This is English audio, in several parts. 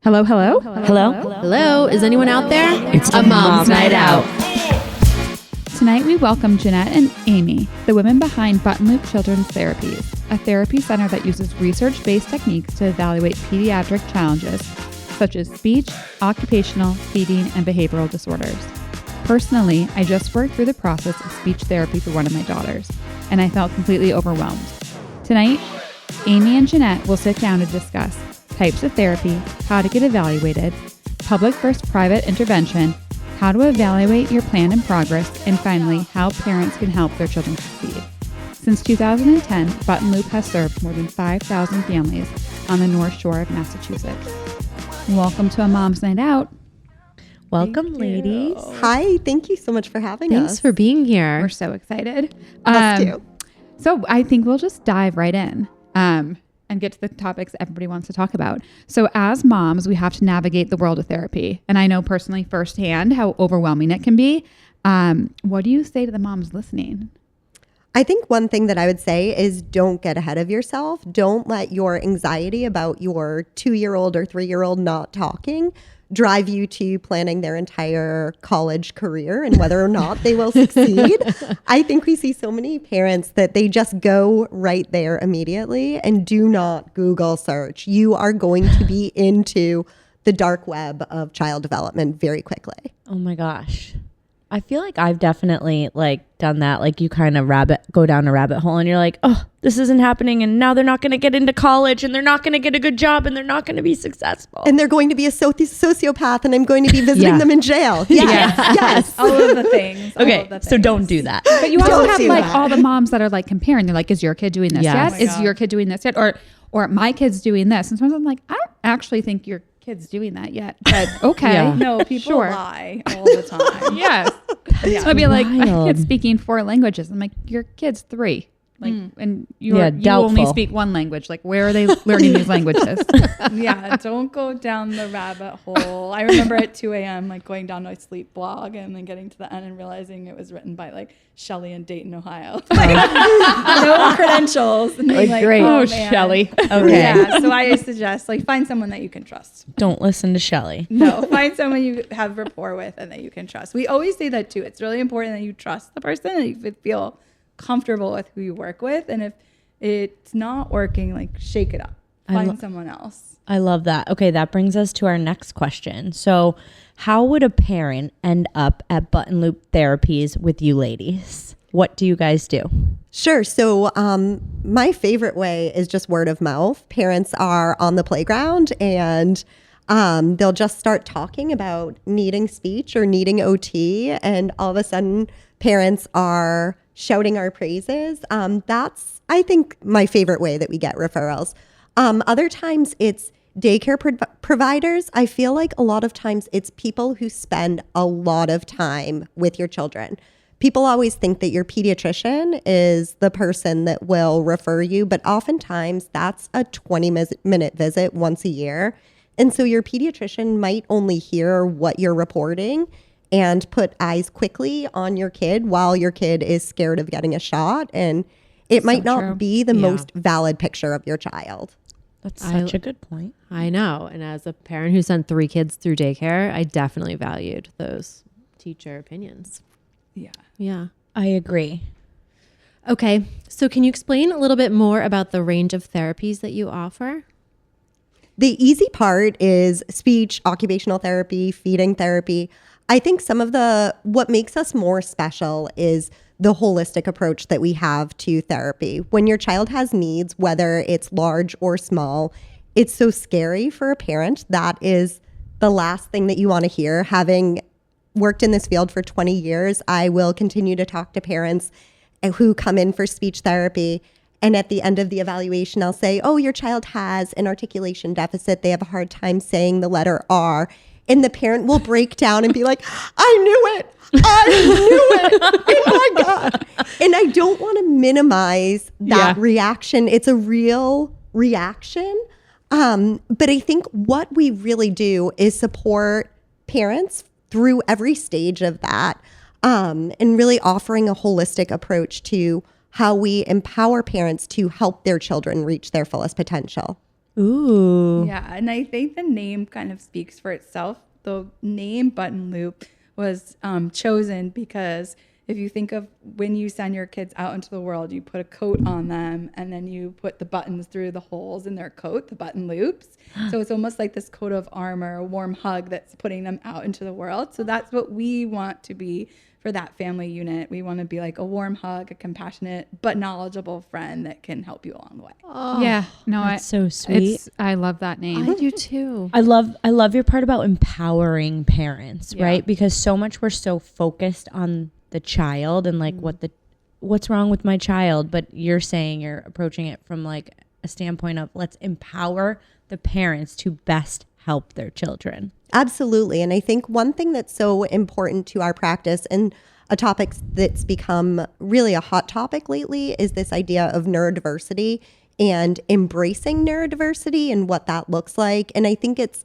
Hello, hello? Hello? Hello, is anyone out there? It's a mom's night out. Tonight we welcome Jeanette and Aimee, the women behind Buttonloop Children's Therapies, a therapy center that uses research-based techniques to evaluate pediatric challenges such as speech, occupational, feeding, and behavioral disorders. Personally, I just worked through the process of speech therapy for one of my daughters, and I felt completely overwhelmed. Tonight, Aimee and Jeanette will sit down to discuss types of therapy, how to get evaluated, public versus private intervention, how to evaluate your plan and progress, and finally, how parents can help their children succeed. Since 2010, Buttonloop has served more than 5,000 families on the North Shore of Massachusetts. Welcome to a Mom's Night Out. Welcome, ladies. Hi, thank you so much for having us. Thanks for being here. We're so excited. Us too. So I think we'll just dive right in and get to the topics everybody wants to talk about. So as moms, we have to navigate the world of therapy. And I know personally firsthand how overwhelming it can be. What do you say to the moms listening? I think one thing that I would say is don't get ahead of yourself. Don't let your anxiety about your 2-year-old or 3-year-old not talking drive you to planning their entire college career and whether or not they will succeed. I think we see so many parents that they just go right there immediately and do not Google search. You are going to be into the dark web of child development very quickly. Oh my gosh. I feel like I've definitely done that. Like you kind of go down a rabbit hole and you're like, oh, this isn't happening. And now they're not going to get into college and they're not going to get a good job and they're not going to be successful. And they're going to be a sociopath and I'm going to be visiting them in jail. Yes. Yes. All of the things. Okay. So don't do that. But you also have all the moms that are comparing. They're like, is your kid doing this Yes. yet? Is your kid doing this yet? Or my kid's doing this. And sometimes I'm like, I don't actually think your kid's doing that yet. But okay. Yeah. No, people lie all the time. Yes. So I'd be like, my kid's speaking 4 languages. I'm like, your kid's 3. And you only speak 1 language. Like, where are they learning these languages? Yeah, don't go down the rabbit hole. I remember at 2 a.m. going down my sleep blog and then getting to the end and realizing it was written by Shelley in Dayton, Ohio. No credentials. And great. Oh, Shelley. Okay. Yeah, so I suggest find someone that you can trust. Don't listen to Shelley. No, find someone you have rapport with and that you can trust. We always say that too. It's really important that you trust the person and you feel comfortable with who you work with, and if it's not working, shake it up, find someone else. I love that. Okay, that brings us to our next question. So how would a parent end up at Buttonloop Therapies with you ladies? What do you guys do? Sure. So my favorite way is just word of mouth. Parents are on the playground and they'll just start talking about needing speech or needing OT, and all of a sudden parents are shouting our praises. That's, I think, my favorite way that we get referrals. Other times it's daycare providers. I feel like a lot of times it's people who spend a lot of time with your children. People always think that your pediatrician is the person that will refer you, but oftentimes that's a 20-minute visit once a year. And so your pediatrician might only hear what you're reporting and put eyes quickly on your kid while your kid is scared of getting a shot. And it might not be the most valid picture of your child. That's such a good point. I know. And as a parent who sent 3 kids through daycare, I definitely valued those teacher opinions. Yeah. I agree. Okay. So can you explain a little bit more about the range of therapies that you offer? The easy part is speech, occupational therapy, feeding therapy. I think what makes us more special is the holistic approach that we have to therapy. When your child has needs, whether it's large or small, it's so scary for a parent. That is the last thing that you want to hear. Having worked in this field for 20 years, I will continue to talk to parents who come in for speech therapy. And at the end of the evaluation, I'll say, oh, your child has an articulation deficit. They have a hard time saying the letter R. And the parent will break down and be like, I knew it. Oh my God. And I don't want to minimize that reaction. It's a real reaction. But I think what we really do is support parents through every stage of that, and really offering a holistic approach to how we empower parents to help their children reach their fullest potential. Ooh. Yeah, and I think the name kind of speaks for itself. The name Buttonloop was chosen because if you think of when you send your kids out into the world, you put a coat on them and then you put the buttons through the holes in their coat, the button loops. So it's almost like this coat of armor, a warm hug that's putting them out into the world. So that's what we want to be for that family unit. We want to be like a warm hug, a compassionate but knowledgeable friend that can help you along the way. Yeah, no, That's so sweet. I love that name. I do too. I love your part about empowering parents, Yeah. right? Because so much we're so focused on the child and like what's wrong with my child, but you're saying you're approaching it from like a standpoint of let's empower the parents to best help their children. Absolutely. And I think one thing that's so important to our practice and a topic that's become really a hot topic lately is this idea of neurodiversity and embracing neurodiversity and what that looks like. And I think it's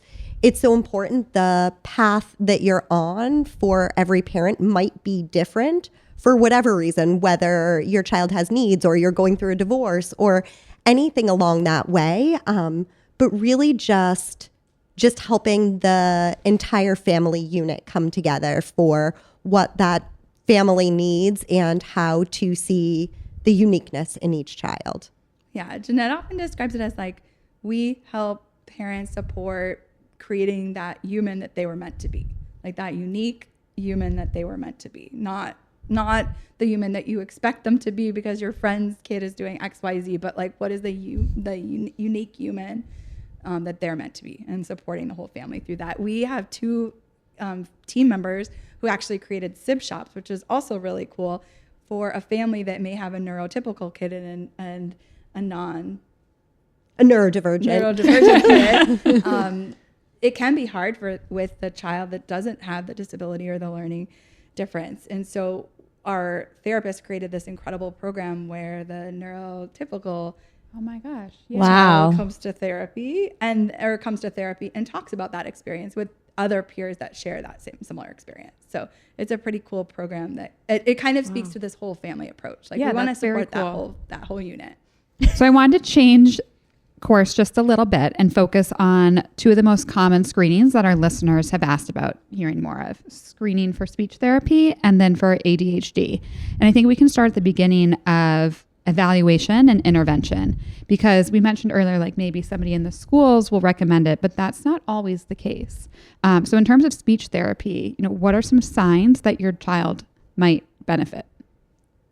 so important. The path that you're on for every parent might be different for whatever reason, whether your child has needs or you're going through a divorce or anything along that way. But really just helping the entire family unit come together for what that family needs and how to see the uniqueness in each child. Yeah, Jeanette often describes it as like we help parents support creating that human that they were meant to be, like that unique human that they were meant to be, not the human that you expect them to be because your friend's kid is doing XYZ, but like what is the unique human that they're meant to be, and supporting the whole family through that. We have two team members who actually created SIB shops, which is also really cool for a family that may have a neurotypical kid and a neurodivergent kid. It can be hard with the child that doesn't have the disability or the learning difference. And so our therapist created this incredible program where the neurotypical Oh my gosh. Wow. child comes to therapy and talks about that experience with other peers that share that similar experience. So it's a pretty cool program that it kind of speaks to this whole family approach. Like Yeah, we want to that's very support cool. that whole unit. So I wanted to change course just a little bit and focus on two of the most common screenings that our listeners have asked about hearing more of: screening for speech therapy and then for ADHD. And I think we can start at the beginning of evaluation and intervention, because we mentioned earlier, like maybe somebody in the schools will recommend it, but that's not always the case. So in terms of speech therapy, what are some signs that your child might benefit?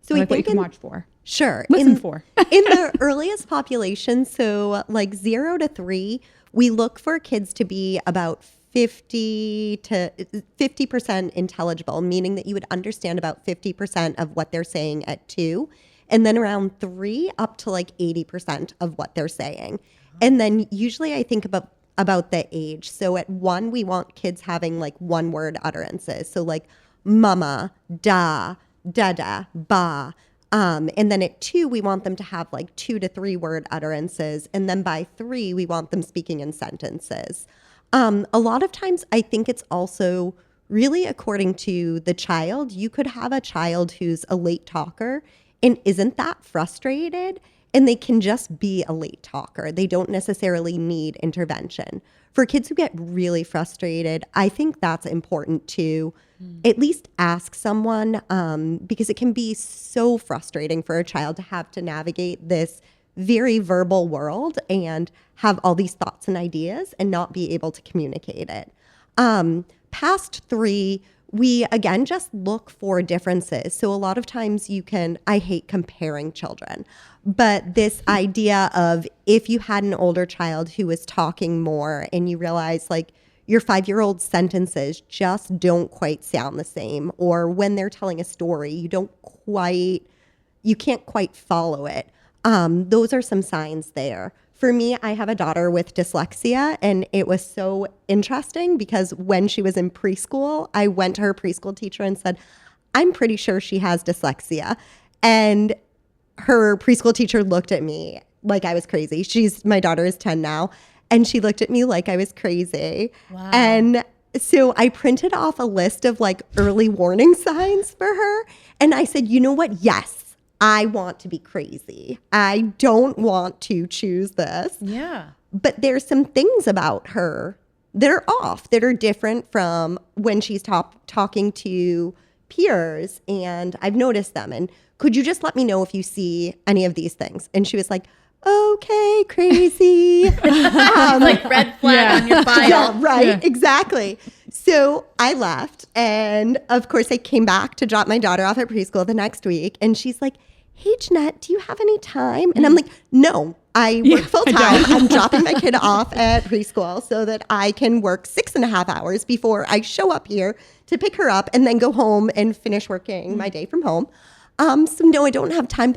So Or I like what you think can watch for. Sure. Listen for. In the earliest population, so like 0 to 3, we look for kids to be about 50% intelligible, meaning that you would understand about 50% of what they're saying at 2. And then around 3 up to like 80% of what they're saying. And then usually I think about the age. So at 1, we want kids having like one word utterances. So like mama, da, dada, ba. And then at 2, we want them to have like 2 to 3 word utterances. And then by 3, we want them speaking in sentences. A lot of times I think it's also really according to the child. You could have a child who's a late talker and isn't that frustrated, and they can just be a late talker. They don't necessarily need intervention. For kids who get really frustrated, I think that's important to at least ask someone, because it can be so frustrating for a child to have to navigate this very verbal world and have all these thoughts and ideas and not be able to communicate it. Past 3, we, again, just look for differences. So a lot of times I hate comparing children, but this idea of if you had an older child who was talking more and you realize like your 5-year-old sentences just don't quite sound the same, or when they're telling a story, you can't quite follow it. Those are some signs there. For me, I have a daughter with dyslexia, and it was so interesting because when she was in preschool, I went to her preschool teacher and said, I'm pretty sure she has dyslexia. And her preschool teacher looked at me like I was crazy. My daughter is 10 now, and she looked at me like I was crazy. Wow. And so I printed off a list of like early warning signs for her. And I said, you know what? Yes, I want to be crazy. I don't want to choose this. Yeah. But there's some things about her that are off, that are different from when she's talking to peers, and I've noticed them. And could you just let me know if you see any of these things? And she was like, okay, crazy. Like red flag on your file. Yeah, right. Exactly. So I left. And of course, I came back to drop my daughter off at preschool the next week. And she's like, hey, Jeanette, do you have any time? And I'm like, no, I work full time. I'm dropping my kid off at preschool so that I can work 6.5 hours before I show up here to pick her up and then go home and finish working my day from home. So no, I don't have time.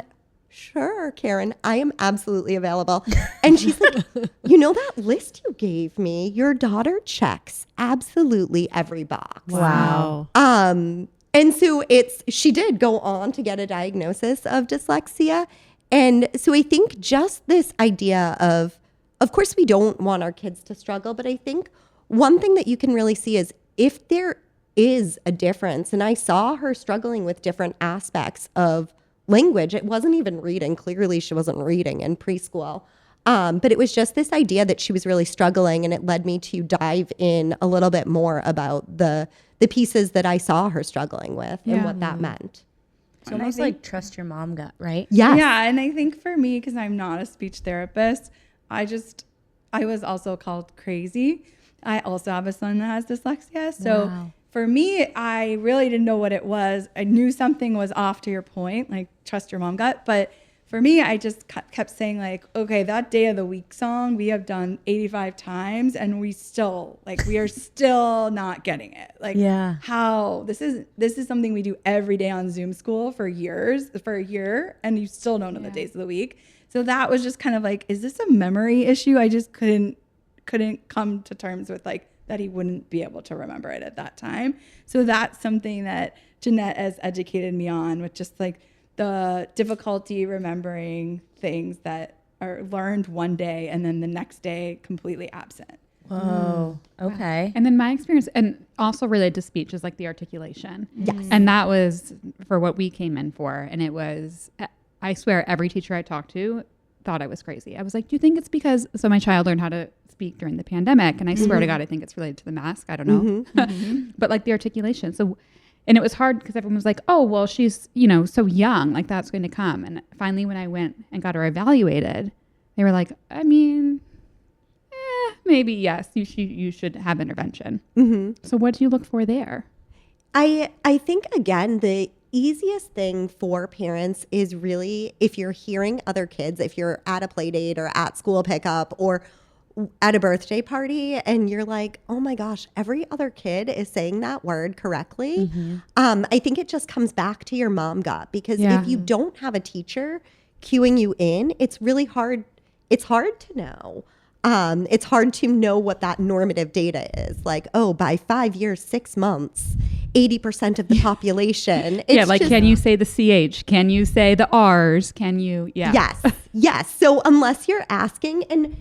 Sure, Karen, I am absolutely available. And she's like, you know that list you gave me? Your daughter checks absolutely every box. Wow. And so she did go on to get a diagnosis of dyslexia. And so I think just this idea of course, we don't want our kids to struggle, but I think one thing that you can really see is if there is a difference, and I saw her struggling with different aspects of language. It wasn't even reading. Clearly, she wasn't reading in preschool. But it was just this idea that she was really struggling, and it led me to dive in a little bit more about the pieces that I saw her struggling with and what that meant. It's almost like trust your mom gut, right? Yes. Yeah, and I think for me, because I'm not a speech therapist, I was also called crazy. I also have a son that has dyslexia. So for me, I really didn't know what it was. I knew something was off, to your point, like trust your mom gut. But for me, I just kept saying like, okay, that day of the week song we have done 85 times and we are still not getting it. Like how this is something we do every day on Zoom school for a year, and you still don't know the days of the week. So that was just kind of like, is this a memory issue? I just couldn't come to terms with like that he wouldn't be able to remember it at that time. So that's something that Jeanette has educated me on, with just like the difficulty remembering things that are learned one day and then the next day completely absent. Whoa. Okay. And then my experience, and also related to speech, is like the articulation. Yes. And that was for what we came in for. And it was, I swear, every teacher I talked to thought I was crazy. I was like, do you think it's because, so my child learned how to speak during the pandemic, and I swear to God, I think it's related to the mask. I don't know. But like the articulation. So, and it was hard because everyone was like, oh, well, she's, so young, like that's going to come. And finally, when I went and got her evaluated, they were like, I mean, maybe yes, you should have intervention. So what do you look for there? I think, again, the easiest thing for parents is really, if you're hearing other kids, if you're at a play date or at school pickup or at a birthday party, and you're like, oh my gosh, every other kid is saying that word correctly. I think it just comes back to your mom gut, because if you don't have a teacher cueing you in, it's really hard. It's hard to know. It's hard to know what that normative data is. Like, oh, by 5 years, 6 months, 80% of the population. Can you say the CH? Can you say the R's? Can you? Yeah. Yes. So unless you're asking, and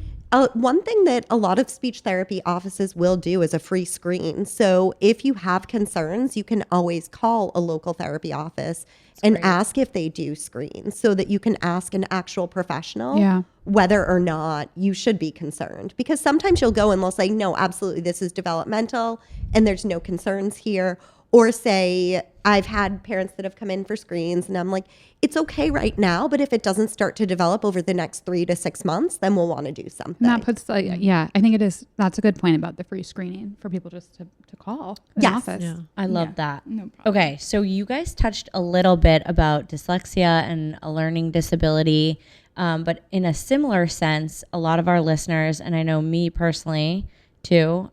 one thing that a lot of speech therapy offices will do is a free screen. So if you have concerns, you can always call a local therapy office and ask if they do screens, so that you can ask an actual professional whether or not you should be concerned. Because sometimes you'll go and they'll say, no, absolutely, this is developmental and there's no concerns here. Or say, I've had parents that have come in for screens and I'm like, it's okay right now, but if it doesn't start to develop over the next 3 to 6 months, then we'll want to do something. And that puts, I think it is, that's a good point about the free screening for people just to call an office. Yeah. I love that. No problem. Okay, so you guys touched a little bit about dyslexia and a learning disability, but in a similar sense, a lot of our listeners, and I know me personally too,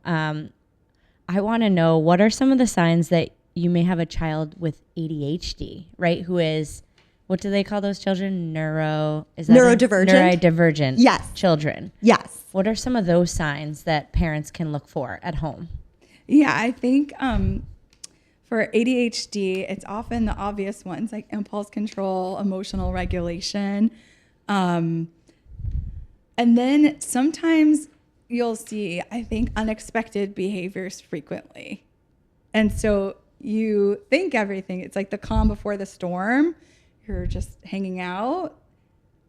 I want to know, what are some of the signs that you may have a child with ADHD, right? Who is, what do they call those children? Neurodivergent Yes. Children. Yes. What are some of those signs that parents can look for at home? Yeah, I think for ADHD, it's often the obvious ones like impulse control, emotional regulation. And then sometimes you'll see, I think, unexpected behaviors frequently. And so you think everything, it's like the calm before the storm. You're just hanging out.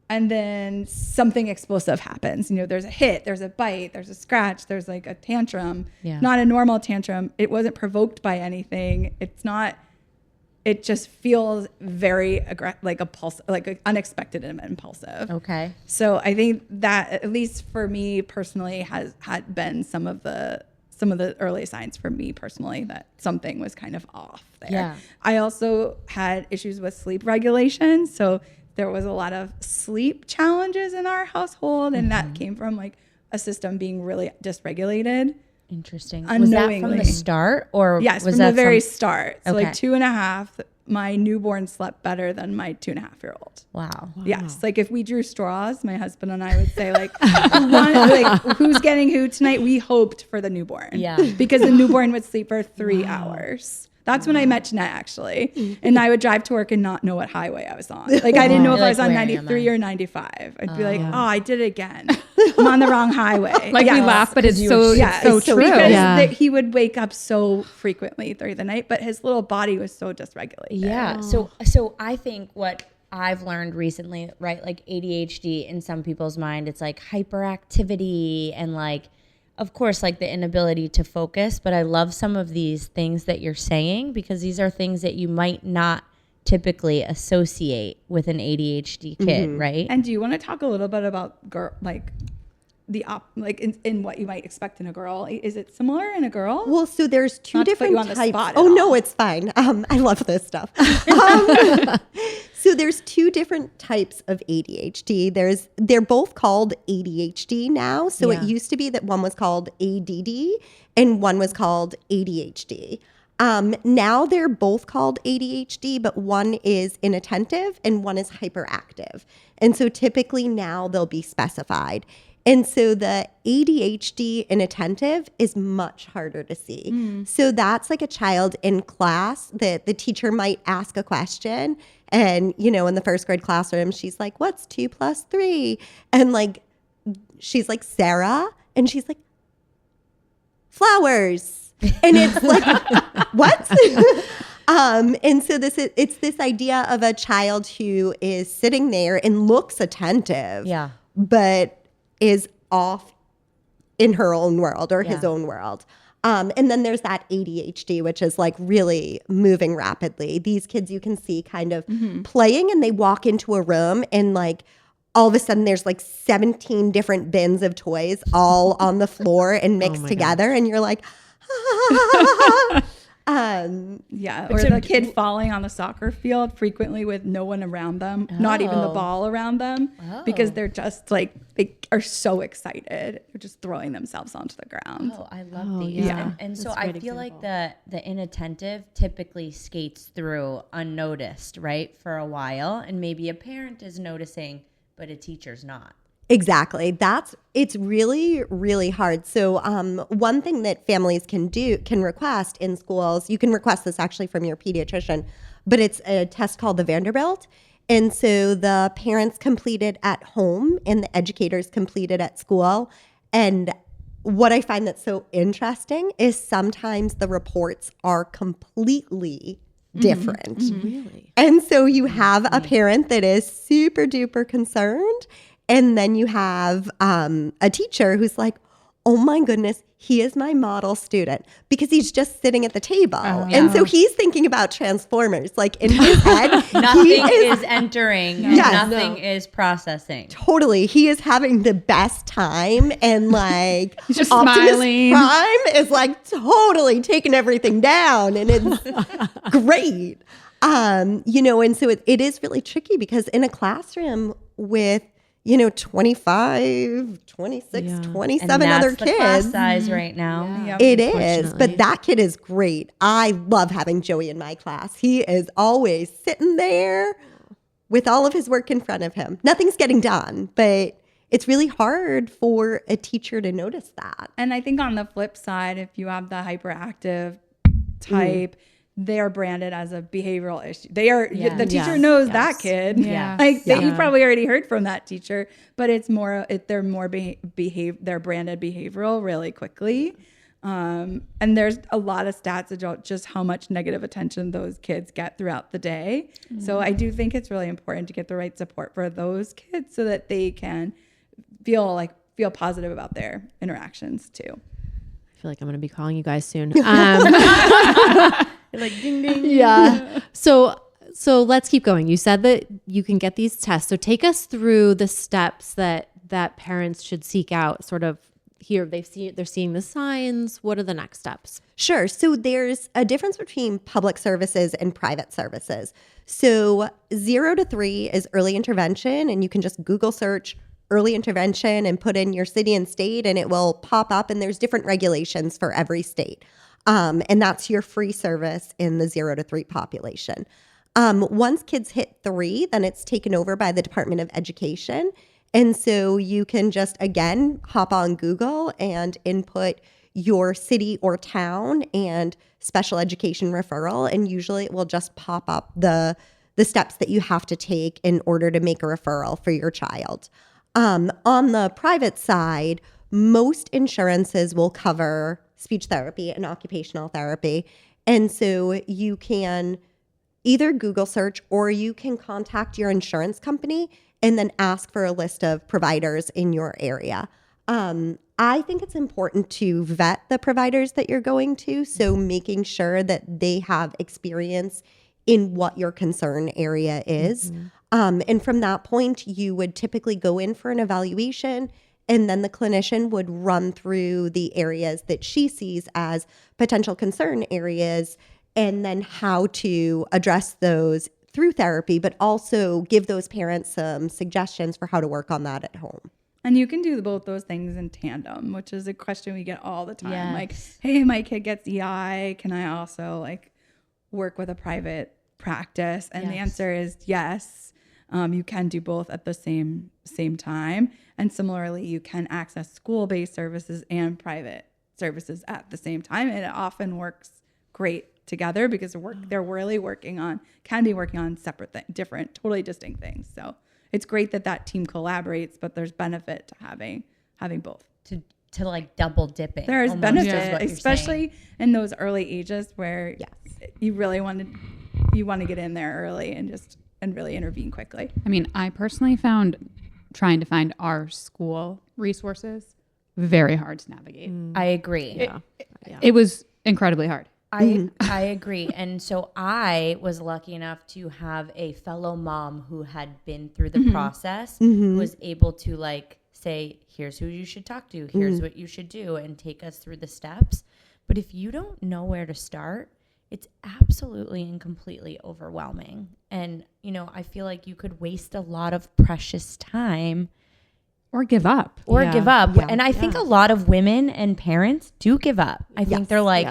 and then something explosive happens. You know, there's a hit, there's a bite, there's a scratch, there's like a tantrum. Yeah. Not a normal tantrum. It wasn't provoked by anything. It's not. It just feels very unexpected and impulsive. Okay. So I think that, at least for me personally, had been some of the early signs for me personally that something was kind of off there. Yeah. I also had issues with sleep regulation. So there was a lot of sleep challenges in our household, and that came from like a system being really dysregulated. Interesting. Was that from the start, or yes, was from that the very start? So Okay. like 2.5, my newborn slept better than my 2.5-year-old. Wow. Yes, like if we drew straws, my husband and I would say like, who's getting who tonight? We hoped for the newborn. Yeah. Because the newborn would sleep for 3 hours. That's when I met Jeanette, actually. And I would drive to work and not know what highway I was on. Like I didn't know if I was on 93 or 95. I'd be like, I did it again. I'm on the wrong highway. Like we laugh, but it's so true. Because he would wake up so frequently through the night, but his little body was so dysregulated. Yeah. So I think what I've learned recently, right? Like ADHD in some people's mind, it's like hyperactivity and like, of course, like the inability to focus. But I love some of these things that you're saying, because these are things that you might not typically associate with an ADHD kid, right? And do you want to talk a little bit about in what you might expect in a girl? Is it similar in a girl? Well, so there's two Not to put different you on the types. spot at Oh, no, all. it's fine. I love this stuff. So there's two different types of ADHD. They're both called ADHD now. So it used to be that one was called ADD and one was called ADHD. Now they're both called ADHD, but one is inattentive and one is hyperactive. And so typically now they'll be specified. And so the ADHD inattentive is much harder to see. So that's like a child in class that the teacher might ask a question. And, you know, in the first grade classroom, she's like, what's 2 + 3? And like, she's like, Sarah. And she's like, flowers. And it's like, what? And so it's this idea of a child who is sitting there and looks attentive, but is off in her own world or his own world. And then there's that ADHD, which is like really moving rapidly. These kids you can see kind of playing, and they walk into a room and like all of a sudden there's like 17 different bins of toys all on the floor and mixed together. And you're like, or the kid falling on the soccer field frequently with no one around them, not even the ball around them, because they're just like, they are so excited. They're just throwing themselves onto the ground. Oh, I love these. yeah. And so I feel like the inattentive typically skates through unnoticed, right, for a while. And maybe a parent is noticing, but a teacher's not. Exactly. It's really, really hard. So one thing that families can request in schools, you can request this actually from your pediatrician, but it's a test called the Vanderbilt. And so the parents complete it at home and the educators complete it at school. And what I find that's so interesting is sometimes the reports are completely different. Really? And so you have a parent that is super duper concerned. And then you have a teacher who's like, oh my goodness, he is my model student, because he's just sitting at the table. And so he's thinking about Transformers. Like in his head, Nothing is entering. Nothing is processing. Totally. He is having the best time. And like he's just Optimus smiling. Prime is like totally taking everything down. And it's great. You know, and so it is really tricky, because in a classroom with 25, 26, 27 other the kids. Class size right now. Yeah. It is, but that kid is great. I love having Joey in my class. He is always sitting there with all of his work in front of him. Nothing's getting done, but it's really hard for a teacher to notice that. And I think on the flip side, if you have the hyperactive type, they're branded as a behavioral issue. They are the teacher knows that kid. Yeah. You probably already heard from that teacher, but it's more they're branded behavioral really quickly. And there's a lot of stats about just how much negative attention those kids get throughout the day. So I do think it's really important to get the right support for those kids so that they can feel positive about their interactions too. I feel like I'm going to be calling you guys soon. Like ding ding. Yeah. So let's keep going. You said that you can get these tests. So take us through the steps that parents should seek out. Sort of here, they're seeing the signs. What are the next steps? Sure. So there's a difference between public services and private services. So 0 to 3 is early intervention, and you can just Google search early intervention and put in your city and state, and it will pop up. And there's different regulations for every state. And that's your free service in the 0 to 3 population. Once kids hit 3, then it's taken over by the Department of Education. And so you can just, again, hop on Google and input your city or town and special education referral. And usually it will just pop up the steps that you have to take in order to make a referral for your child. On the private side, most insurances will cover speech therapy and occupational therapy. And so you can either Google search or you can contact your insurance company and then ask for a list of providers in your area. I think it's important to vet the providers that you're going to, so making sure that they have experience in what your concern area is. And from that point, you would typically go in for an evaluation, and then the clinician would run through the areas that she sees as potential concern areas, and then how to address those through therapy, but also give those parents some suggestions for how to work on that at home. And you can do both those things in tandem, which is a question we get all the time. Yes. Like, hey, my kid gets EI. Can I also work with a private practice? And the answer is yes. You can do both at the same time. And similarly, you can access school-based services and private services at the same time. And it often works great together because they're really can be working on separate different, totally distinct things. So it's great that team collaborates, but there's benefit to having both. To like double dipping. There's almost, benefit, especially in those early ages where you really want to get in there early and really intervene quickly. I mean, I personally found trying to find our school resources very hard to navigate. I agree. It was incredibly hard. I agree. And so I was lucky enough to have a fellow mom who had been through the process, who was able to say, here's who you should talk to, here's what you should do, and take us through the steps. But if you don't know where to start, it's absolutely and completely overwhelming. And, I feel like you could waste a lot of precious time. Or give up. Yeah. And I think a lot of women and parents do give up. I think they're like,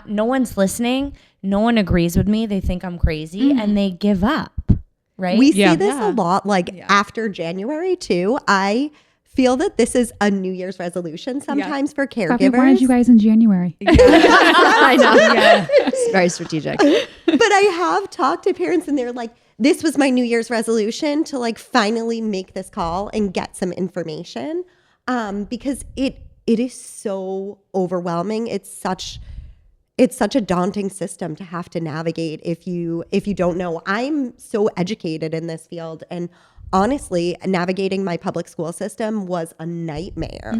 no one's listening. No one agrees with me. They think I'm crazy and they give up. Right. We see this a lot, after January too. I feel that this is a New Year's resolution sometimes for caregivers. Puffy wanted you guys in January. I know. Yeah. It's very strategic. But I have talked to parents and they're like, this was my New Year's resolution to finally make this call and get some information, because it is so overwhelming. It's such a daunting system to have to navigate if you don't know. I'm so educated in this field, and honestly, navigating my public school system was a nightmare.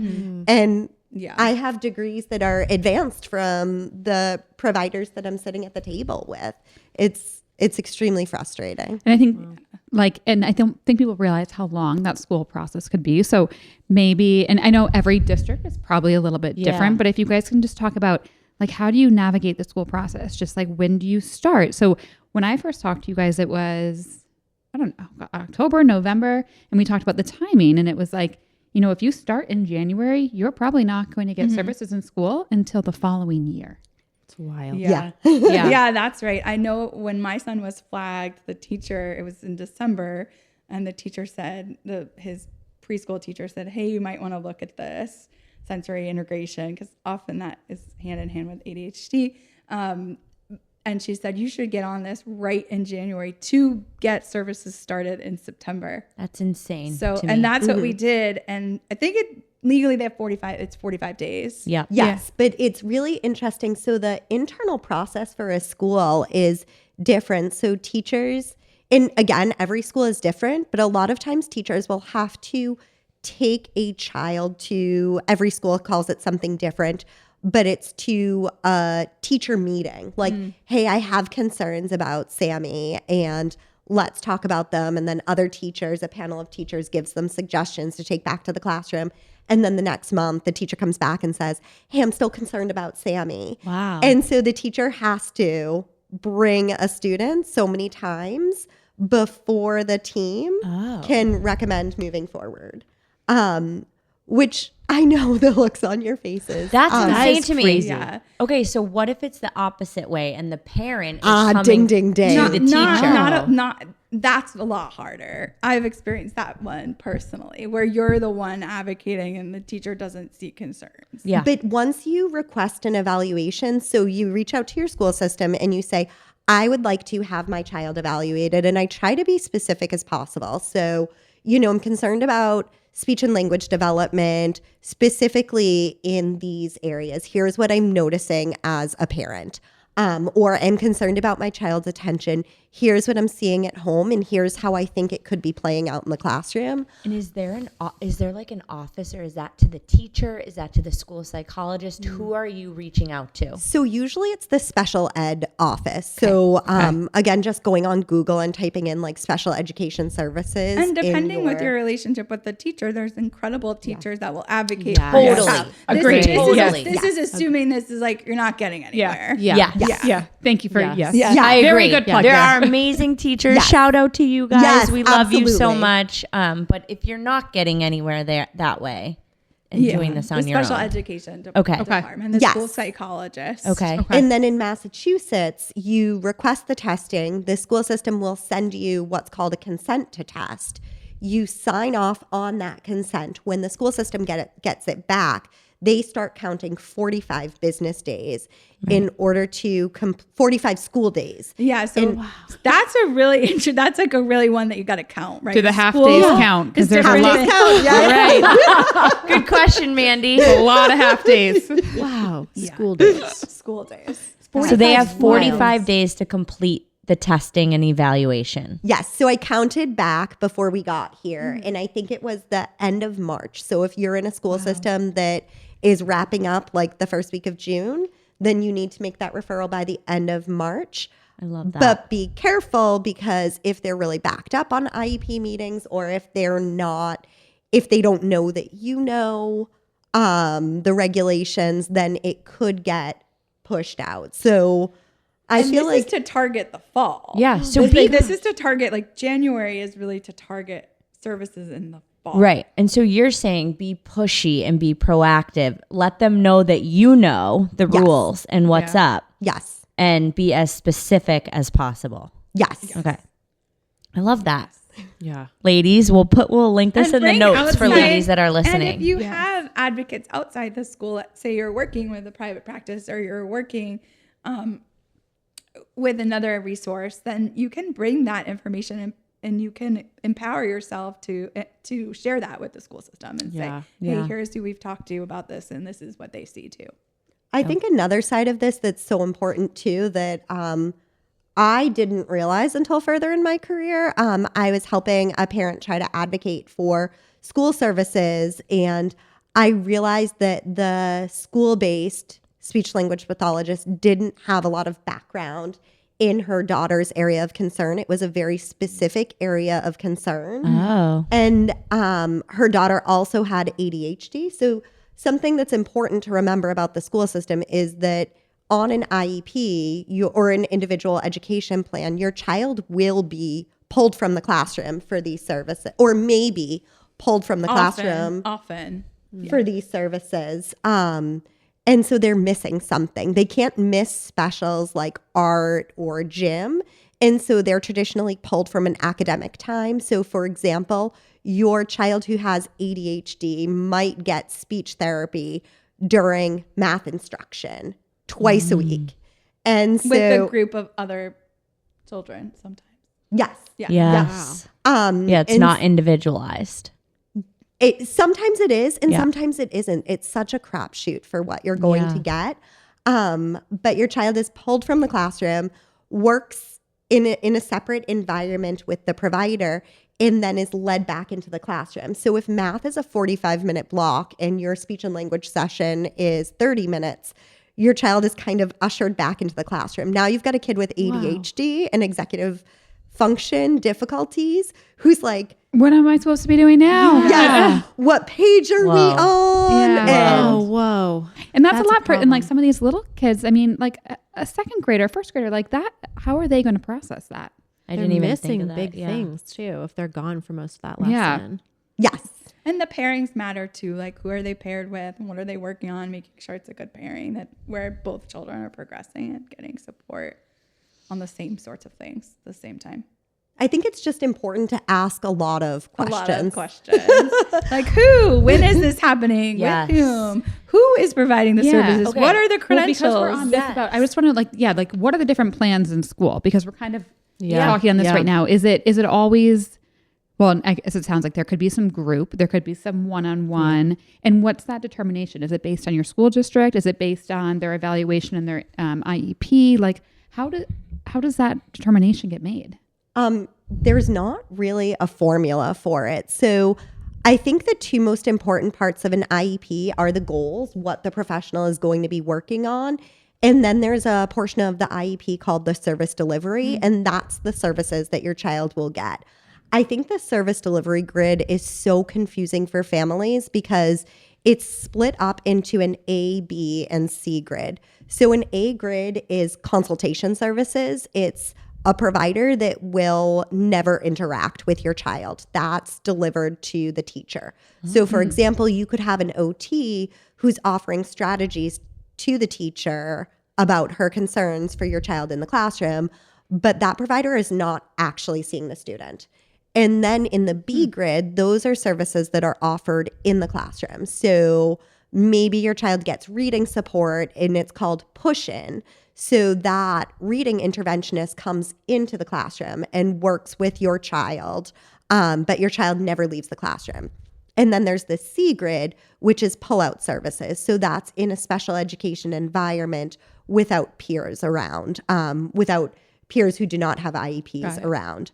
And I have degrees that are advanced from the providers that I'm sitting at the table with. It's extremely frustrating. And I think and I don't think people realize how long that school process could be. So maybe, and I know every district is probably a little bit different, but if you guys can just talk about how do you navigate the school process? Just when do you start? So when I first talked to you guys, it was, I don't know, October, November, and we talked about the timing, and it was if you start in January, you're probably not going to get services in school until the following year. It's wild. Yeah. Yeah, that's right. I know when my son was flagged, it was in December, and the teacher said, his preschool teacher said, hey, you might want to look at this sensory integration, because often that is hand in hand with ADHD. And and she said, you should get on this right in January to get services started in September. That's insane. So, to me. and that's what we did. And I think legally they have 45 days. Yeah. Yes, but it's really interesting. So the internal process for a school is different. So teachers, and again, every school is different, but a lot of times teachers will have to take a child to, every school calls it something different, but it's to a teacher meeting. Like, hey, I have concerns about Sammy and let's talk about them. And then other teachers, a panel of teachers gives them suggestions to take back to the classroom. And then the next month, the teacher comes back and says, hey, I'm still concerned about Sammy. Wow. And so the teacher has to bring a student so many times before the team can recommend moving forward. Which I know the looks on your faces. That's insane is to me. crazy. Yeah. Okay, so what if it's the opposite way and the parent is ding, coming ding, ding. to the teacher? That's a lot harder. I've experienced that one personally, where you're the one advocating and the teacher doesn't see concerns. Yeah. But once you request an evaluation, so you reach out to your school system and you say, I would like to have my child evaluated. And I try to be specific as possible. So, I'm concerned about speech and language development, specifically in these areas. Here's what I'm noticing as a parent. Or I'm concerned about my child's attention. Here's what I'm seeing at home, and here's how I think it could be playing out in the classroom. And is there like an office, or is that to the teacher? Is that to the school psychologist? Who are you reaching out to? So usually it's the special ed office. So again, just going on Google and typing in like special education services. And depending with your relationship with the teacher, there's incredible teachers that will advocate. Yeah. for you. Totally. Agreed. This is assuming this is like you're not getting anywhere. Yeah. Yes. Thank you for Yes. yes. I agree. Very good plug There there. are amazing teachers. Yes. Shout out to you guys. Yes, We love you so absolutely. much. But if you're not getting anywhere there that way and doing this on the your special own. education Okay. department, the Yes. school psychologist. Okay. And then in Massachusetts, you request the testing. The school system will send you what's called a consent to test. You sign off on that consent. When the school system gets it back, they start counting 45 business days in order to 45 school days. Yeah, so that's a really that's like a really one that you got to count, right? Do the half School days count? Because is there's a different lot. than- Right. Good question, Mandy. A lot of half days. Wow. School days. School days. So they have 45 45 days to complete the testing and evaluation. Yes. So I counted back before we got here, and I think it was the end of March. So if you're in a school system that is wrapping up like the first week of June, then you need to make that referral by the end of March. I love that. But be careful, because if they're really backed up on IEP meetings, or if they don't know that the regulations, then it could get pushed out. So I And feel this like is to target the fall. Yeah, so this is to target, like January is really to target services in the fall. Right. And so you're saying be pushy and be proactive. Let them know that you know the rules and what's up, yes, and be as specific as possible. yes. Okay. I love that. Yeah. Ladies, we'll link this And in the bring notes for outside- ladies that are listening. And if you have advocates outside the school, let's say you're working with a private practice or you're working with another resource, then you can bring that information and you can empower yourself to share that with the school system and say, hey, here's who we've talked to about this, and this is what they see too. I think another side of this that's so important too, that I didn't realize until further in my career. I was helping a parent try to advocate for school services, and I realized that the school-based speech language pathologist didn't have a lot of background in her daughter's area of concern. It was a very specific area of concern. Oh. And her daughter also had ADHD. So something that's important to remember about the school system is that on an IEP or an individual education plan, your child will be pulled from the classroom for these services, or maybe pulled from the classroom Often. for these services. And so they're missing something. They can't miss specials like art or gym. And so they're traditionally pulled from an academic time. So for example, your child who has ADHD might get speech therapy during math instruction twice a week. And so with a group of other children sometimes. yes. Yeah. Yes. Yeah, it's and not individualized. sometimes it is, and Yeah. sometimes it isn't. It's such a crapshoot for what you're going Yeah. to get. But your child is pulled from the classroom, works in a separate environment with the provider, and then is led back into the classroom. So if math is a 45-minute block and your speech and language session is 30 minutes, your child is kind of ushered back into the classroom. Now you've got a kid with ADHD and executive function difficulties who's like, What am I supposed to be doing now? yes, what page are we Whoa. on? Yeah. And Whoa. And that's a lot for, and problem. like some of these little kids, I mean, like a second grader, first grader, like that, how are they going to process that? I They're didn't even missing think of that. big Yeah. things too if they're gone for most of that lesson. Yeah. yes. And the pairings matter too. Like, who are they paired with and what are they working on? Making sure it's a good pairing that where both children are progressing and getting support on the same sorts of things at the same time. I think it's just important to ask a lot of questions. A lot of questions. Like, who? When is this happening? Yes. With whom? Who is providing the services? Okay. What are the Well, credentials? because we're on this about, I just want to like what are the different plans in school? Because we're kind of talking on this right now. Is it always, well, I guess it sounds like there could be some group, there could be some one-on-one. And what's that determination? Is it based on your school district? Is it based on their evaluation and their IEP? Like how does that determination get made? There's not really a formula for it. So I think the two most important parts of an IEP are the goals, what the professional is going to be working on. And then there's a portion of the IEP called the service delivery, and that's the services that your child will get. I think the service delivery grid is so confusing for families because it's split up into an A, B, and C grid. So an A grid is consultation services. It's a provider that will never interact with your child. That's delivered to the teacher. So for example, you could have an OT who's offering strategies to the teacher about her concerns for your child in the classroom, but that provider is not actually seeing the student. And then in the B grid, those are services that are offered in the classroom. So maybe your child gets reading support and it's called push-in. So that reading interventionist comes into the classroom and works with your child, but your child never leaves the classroom. And then there's the C grid, which is pull-out services. So that's in a special education environment without peers around, without peers who do not have IEPs around.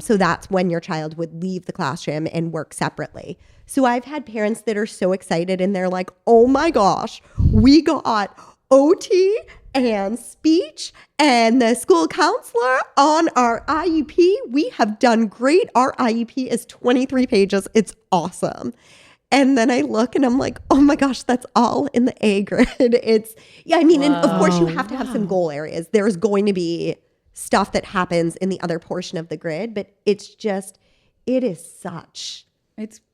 So that's when your child would leave the classroom and work separately. So I've had parents that are so excited and they're like, oh my gosh, we got OT and speech and the school counselor on our IEP. We have done great. Our IEP is 23 pages. It's awesome. And then I look and I'm like, oh my gosh, that's all in the A grid. And of course you have to have some goal areas. There's going to be stuff that happens in the other portion of the grid, but it's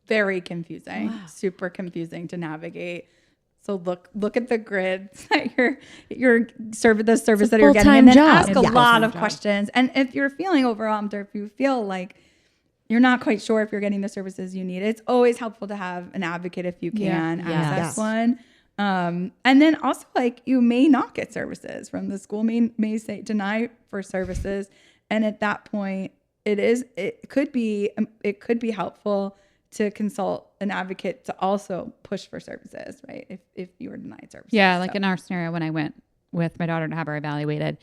very confusing, super confusing to navigate. So look at the grids that the service that you're getting, and then ask a lot of questions. And if you're feeling overwhelmed or if you feel like you're not quite sure if you're getting the services you need, it's always helpful to have an advocate if you can access one. And then also, like, you may not get services from the school, may say deny for services, and at that point, it could be helpful to consult an advocate to also push for services, right? If you were denied services. Yeah, like in our scenario, when I went with my daughter to have her evaluated,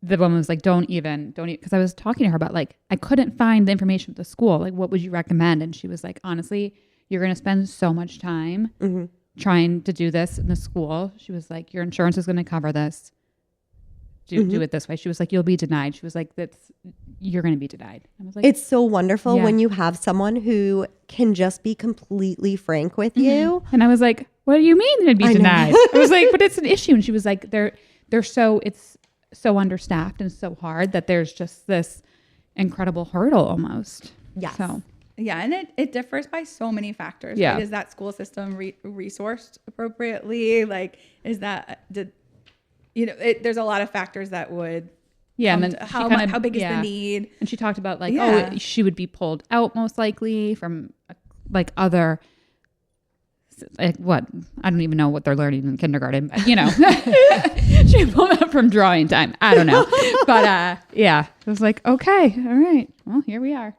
the woman was like, don't even, because I was talking to her about, like, I couldn't find the information at the school. Like, what would you recommend? And she was like, honestly, you're going to spend so much time trying to do this in the school. She was like, your insurance is going to cover this. Do it this way. She was like, you'll be denied. She was like, you're going to be denied. I was like, it's so wonderful when you have someone who can just be completely frank with you. And I was like, what do you mean they'd be denied? I was like, but it's an issue. And she was like, it's so understaffed and so hard that there's just this incredible hurdle almost. Yes. So. Yeah, and it differs by so many factors. Yeah. Right? Is that school system resourced appropriately? Like, there's a lot of factors that would. Yeah, and then how big is the need? And she talked about like, she would be pulled out most likely from like other. Like what? I don't even know what they're learning in kindergarten, but she she pulled that from drawing time. I don't know. But yeah, it was like, okay, all right. Well, here we are.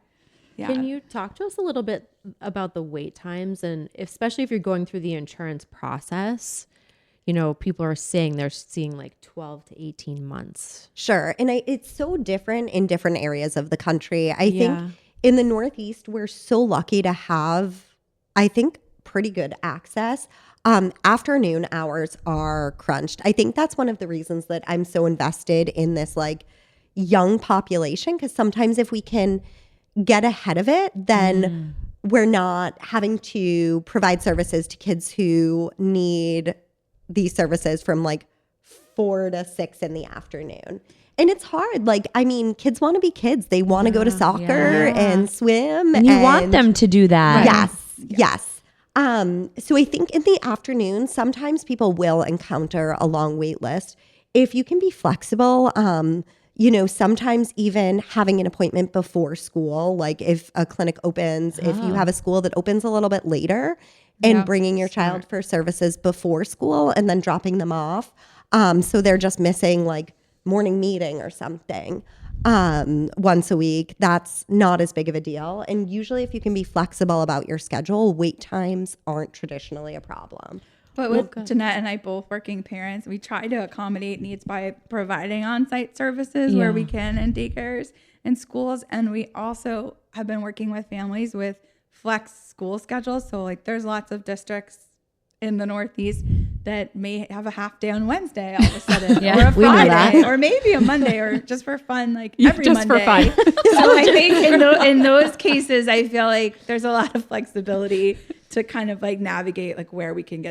Yeah. Can you talk to us a little bit about the wait times, and especially if you're going through the insurance process? You know, people are saying they're seeing like 12 to 18 months. Sure. And it's so different in different areas of the country. I think in the Northeast, we're so lucky to have, I think, pretty good access. Afternoon hours are crunched. I think that's one of the reasons that I'm so invested in this like young population, because sometimes if we can get ahead of it, then we're not having to provide services to kids who need these services from like 4 to 6 in the afternoon. And it's hard. Like, I mean, kids want to be kids. They want to go to soccer and swim. And you want them to do that. Yes. So I think in the afternoon, sometimes people will encounter a long wait list. If you can be flexible, you know, sometimes even having an appointment before school, like if a clinic opens, if you have a school that opens a little bit later, and bringing your child for services before school and then dropping them off. So they're just missing like morning meeting or something once a week. That's not as big of a deal. And usually if you can be flexible about your schedule, wait times aren't traditionally a problem. But with Jeanette and I both working parents, we try to accommodate needs by providing on-site services where we can in daycares and schools. And we also have been working with families with flex school schedules. So like there's lots of districts in the Northeast that may have a half day on Wednesday all of a sudden, or a Friday, or maybe a Monday, or just for fun, like every just Monday. for fun. So I think in those cases, I feel like there's a lot of flexibility to kind of like navigate like where we can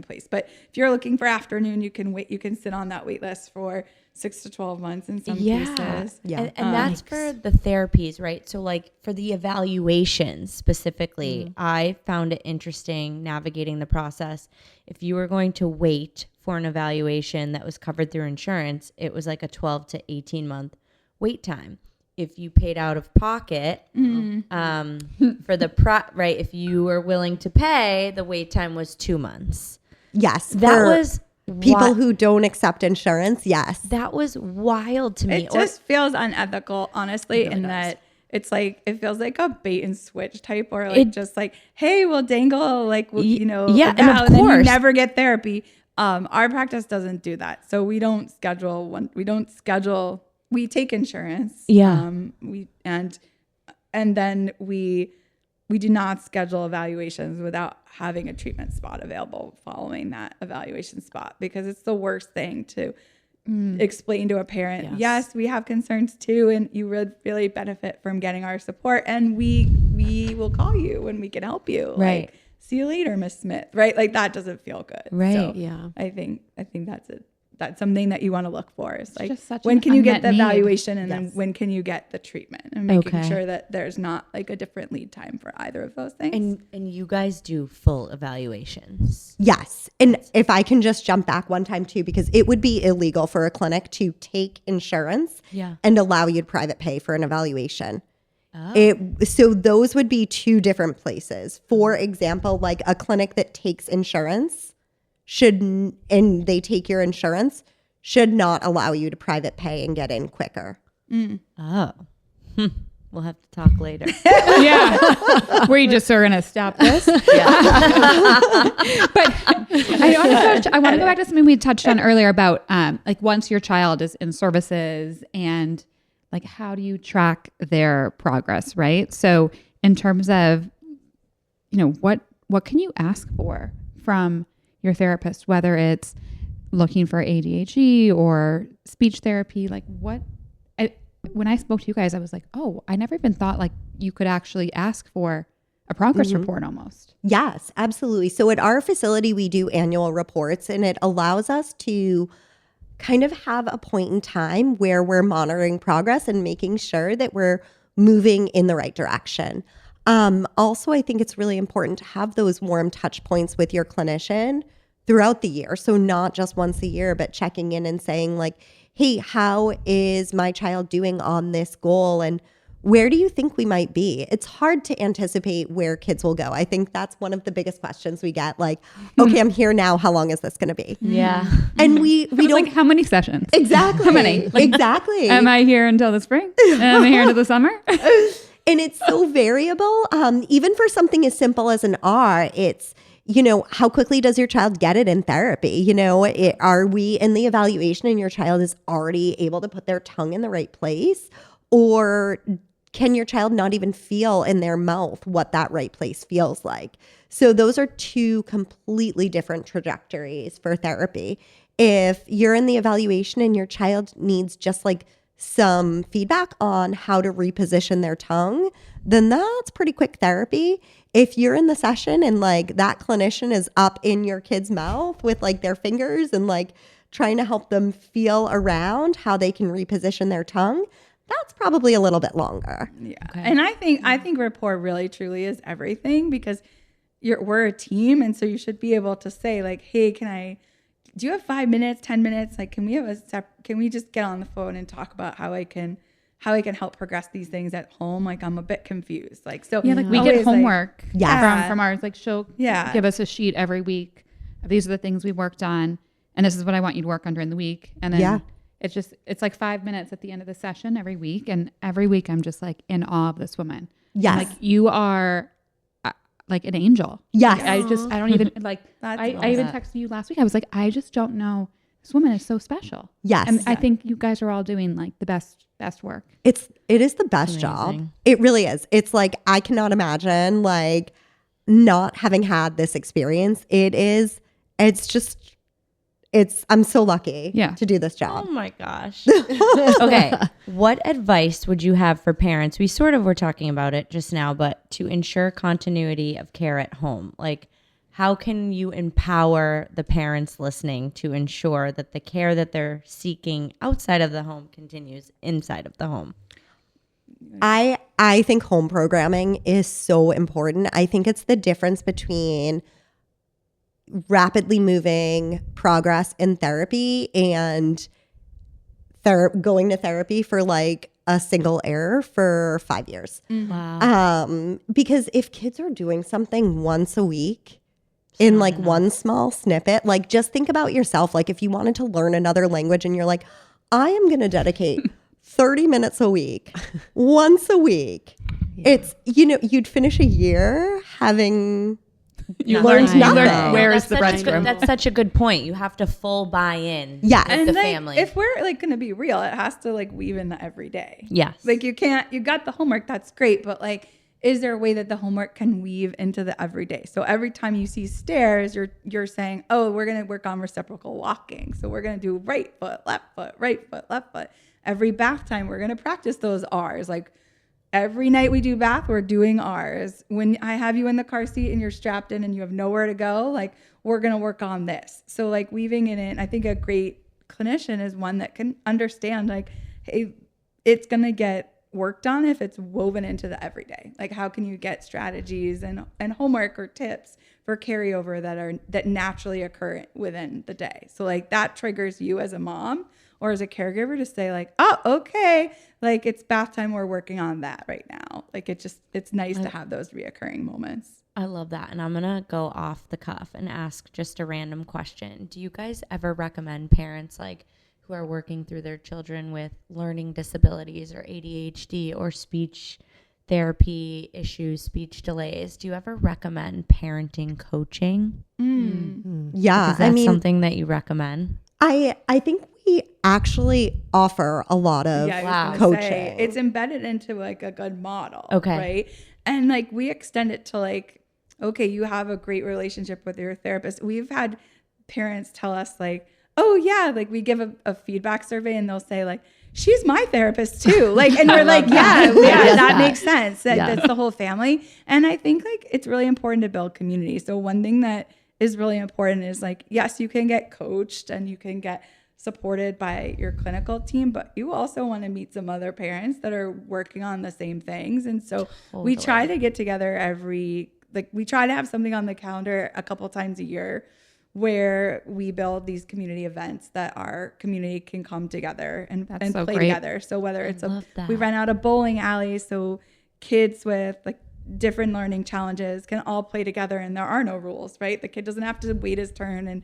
place. But if you're looking for afternoon, you can sit on that wait list for 6 to 12 months in some cases. And that's for the therapies, right? So like for the evaluations specifically, I found it interesting navigating the process. If you were going to wait for an evaluation that was covered through insurance, it was like a 12 to 18 month wait time. If you paid out of pocket for the right, if you were willing to pay, the wait time was 2 months. Yes. That was people who don't accept insurance. Yes. That was wild to me. It just feels unethical, honestly, in that it's like, it feels like a bait and switch type, or like just like, hey, we'll dangle like, you know, and of then course you never get therapy. Our practice doesn't do that. So we don't schedule we take insurance. And then we do not schedule evaluations without having a treatment spot available following that evaluation spot, because it's the worst thing to explain to a parent. Yes, we have concerns too, and you would really benefit from getting our support, and we will call you when we can help you. Right. Like, see you later, Miss Smith. Right. Like that doesn't feel good. Right. So I think that's it. That's something that you want to look for. It's like, just when can you get the unmet need. evaluation, and then when can you get the treatment, and making sure that there's not like a different lead time for either of those things. And you guys do full evaluations. Yes. And if I can just jump back one time too, because it would be illegal for a clinic to take insurance and allow you to private pay for an evaluation. So those would be two different places. For example, like a clinic that takes insurance and they take your insurance, should not allow you to private pay and get in quicker. Oh. We'll have to talk later. We just are going to stop this. But I want to go back to something we touched on earlier about like once your child is in services, and like how do you track their progress, right? So in terms of, you know, what can you ask for from your therapist, whether it's looking for ADHD or speech therapy, like when I spoke to you guys, I was like, oh, I never even thought like you could actually ask for a progress report almost. Yes, absolutely. So at our facility, we do annual reports, and it allows us to kind of have a point in time where we're monitoring progress and making sure that we're moving in the right direction. Also, I think it's really important to have those warm touch points with your clinician throughout the year. So not just once a year, but checking in and saying like, hey, how is my child doing on this goal? And where do you think we might be? It's hard to anticipate where kids will go. I think that's one of the biggest questions we get. Like, okay, I'm here now. How long is this going to be? Yeah. And we don't. Like, how many sessions? Exactly. How many? Exactly. Am I here until the spring? Am I here until the summer? And it's so variable. Even for something as simple as an R, it's, how quickly does your child get it in therapy? Are we in the evaluation and your child is already able to put their tongue in the right place? Or can your child not even feel in their mouth what that right place feels like? So those are two completely different trajectories for therapy. If you're in the evaluation and your child needs just like some feedback on how to reposition their tongue, then that's pretty quick therapy. If you're in the session and like that clinician is up in your kid's mouth with like their fingers and like trying to help them feel around how they can reposition their tongue, that's probably a little bit longer. Yeah. Okay. And I think rapport really truly is everything, because we're a team. And so you should be able to say like, hey, do you have 5 minutes, 10 minutes? Like, can we just get on the phone and talk about how I can help progress these things at home? Like, I'm a bit confused. Like, so yeah, like we get homework Yeah. from ours. Like she'll give us a sheet every week. These are the things we worked on. And this is what I want you to work on during the week. And then it's like 5 minutes at the end of the session every week. And every week I'm just like in awe of this woman. Yes. Like, you are like an angel. Yes. I don't even like, I even texted you last week. I was like, I just don't know. This woman is so special. Yes. And I think you guys are all doing like the best work. It is the best job. It really is. It's like, I cannot imagine like not having had this experience. I'm so lucky to do this job. Oh my gosh. Okay. What advice would you have for parents? We sort of were talking about it just now, but to ensure continuity of care at home, like how can you empower the parents listening to ensure that the care that they're seeking outside of the home continues inside of the home? I think home programming is so important. I think it's the difference between rapidly moving progress in therapy and going to therapy for like a single error for 5 years. Wow. Because if kids are doing something once a week in like one small snippet, like just think about yourself. Like if you wanted to learn another language and you're like, I am going to dedicate 30 minutes a week, once a week. It's, you'd finish a year having... You learned nothing. Where is the breadcrumb? That's such a good point. You have to full buy in. Yes. With the family. If we're like going to be real, it has to like weave in the everyday. Yes. Like you got the homework, that's great, but like, is there a way that the homework can weave into the everyday? So every time you see stairs, you're saying, oh, we're going to work on reciprocal walking. So we're going to do right foot, left foot, right foot, left foot. Every bath time, we're going to practice those R's. Like, every night we do bath, we're doing R's. When I have you in the car seat and you're strapped in and you have nowhere to go, like we're going to work on this. So like weaving it in, I think a great clinician is one that can understand like, hey, it's going to get worked on if it's woven into the everyday. Like how can you get strategies and homework or tips for carryover that naturally occur within the day. So like that triggers you as a mom or as a caregiver to say like, oh, okay, like it's bath time, we're working on that right now. Like it's nice to have those reoccurring moments. I love that. And I'm going to go off the cuff and ask just a random question. Do you guys ever recommend parents like who are working through their children with learning disabilities or ADHD or speech therapy issues, speech delays? Do you ever recommend parenting coaching? Yeah. Is that something that you recommend? I think we actually offer a lot of coaching. It's embedded into like a good model. Okay. Right. And like we extend it to like, okay, you have a great relationship with your therapist. We've had parents tell us like, oh yeah, like we give a feedback survey and they'll say like, she's my therapist too. Like, and we're like, that makes sense. That's the whole family. And I think like it's really important to build community. So one thing that is really important is like, yes, you can get coached and you can get supported by your clinical team, but you also want to meet some other parents that are working on the same things. And so we try to get together we try to have something on the calendar a couple times a year where we build these community events that our community can come together and so play great. together. So whether it's love that. we rent out a bowling alley so kids with like different learning challenges can all play together and there are no rules, right? The kid doesn't have to wait his turn and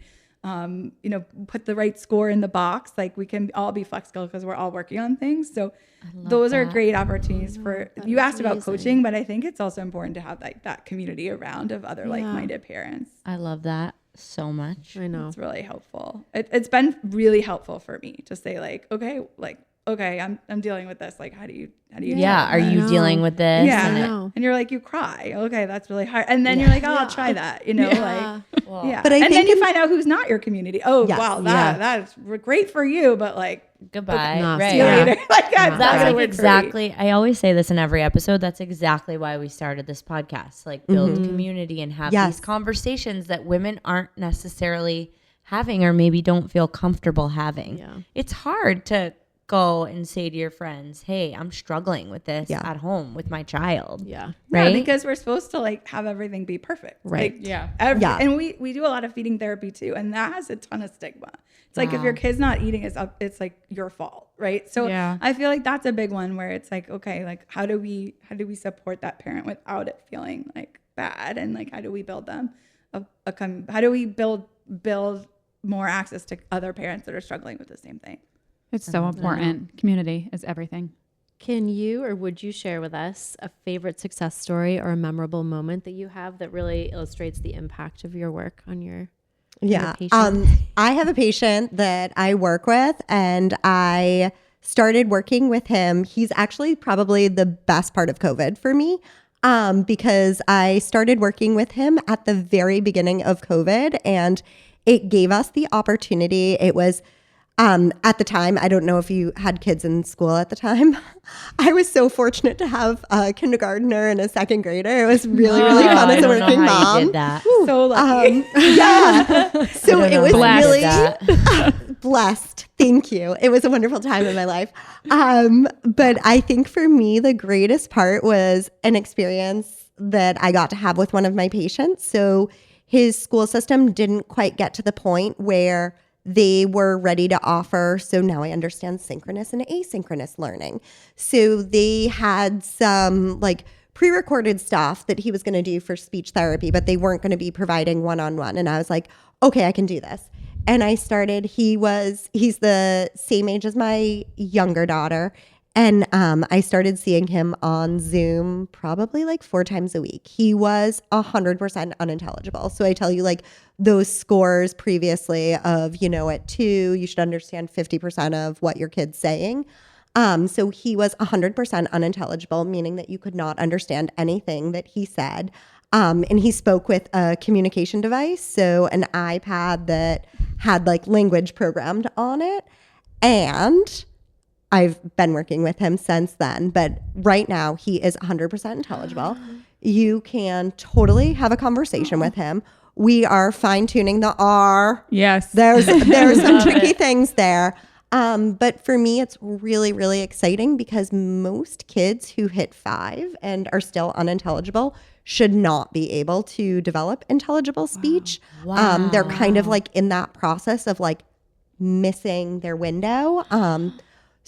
put the right score in the box. Like we can all be flexible because we're all working on things. So those are great opportunities for, you asked about coaching, but I think it's also important to have like that community around of other like-minded parents. I love that so much. I know. It's really helpful. It's been really helpful for me to say like, okay, I'm dealing with this. Like, how do you Yeah. Are you know. dealing with this? Yeah. And know. And you're like, you cry. Okay, that's really hard. And then you're like, oh, I'll try that. Like, yeah. But I and think then you find out who's not your community. Oh, Yes. wow, that's great for you. But like, goodbye. No, Right. see you later. Like that's That's like like exactly, I always say this in every episode. That's exactly why we started this podcast, like build community and have Yes. these conversations that women aren't necessarily having or maybe don't feel comfortable having. Yeah. It's hard to go and say to your friends, hey, I'm struggling with this at home with my child. Yeah. Right. because we're supposed to like have everything be perfect. Right. Like, Yeah. And we do a lot of feeding therapy too. And that has a ton of stigma. It's like if your kid's not eating, it's like your fault. Right. So Yeah. I feel like that's a big one where it's like, okay, like how do we support that parent without it feeling like bad? And like, how do we build them how do we build more access to other parents that are struggling with the same thing? It's so important. Community is everything. Can you or would you share with us a favorite success story or a memorable moment that you have that really illustrates the impact of your work on your patient? I have a patient that I work with, and I started working with him. He's actually probably the best part of COVID for me, because I started working with him at the very beginning of COVID, and it gave us the opportunity. It was at the time, I don't know if you had kids in school at the time. I was so fortunate to have a kindergartner and a second grader. It was really, really fun as a working mom. You did that. So lucky. Yeah. So it was really that. blessed. Thank you. It was a wonderful time in my life. But I think for me, the greatest part was an experience that I got to have with one of my patients. So his school system didn't quite get to the point where they were ready to offer. So now I understand synchronous and asynchronous learning. So they had some like pre-recorded stuff that he was going to do for speech therapy, but they weren't going to be providing one-on-one. And I was like, okay, I can do this. And I started, he's the same age as my younger daughter. And I started seeing him on Zoom probably like 4 times a week. He was 100% unintelligible. So I tell you, like those scores previously of, at 2, you should understand 50% of what your kid's saying. So he was 100% unintelligible, meaning that you could not understand anything that he said. And he spoke with a communication device, so an iPad that had like language programmed on it. And I've been working with him since then, but right now he is 100% intelligible. You can totally have a conversation with him. We are fine-tuning the R. Yes. There's some tricky things there. But for me, it's really, really exciting because most kids who hit 5 and are still unintelligible should not be able to develop intelligible speech. Wow. They're kind of like in that process of like missing their window.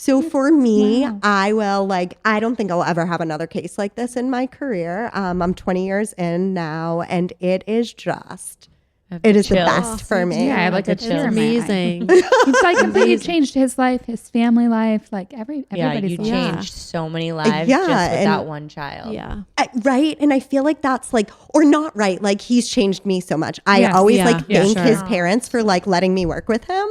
So for me, I don't think I'll ever have another case like this in my career. I'm 20 years in now, and it is the best for me. Yeah, I have like a It's tear in my eye. amazing. It's like completely changed his life, his family life, like everybody's you life. changed so many lives Yeah, just with and- that one child. Yeah. Right. And I feel like that's like, or not right. Like he's changed me so much. I Yes. always Yeah. like Yeah, thank sure. his parents for like letting me work with him.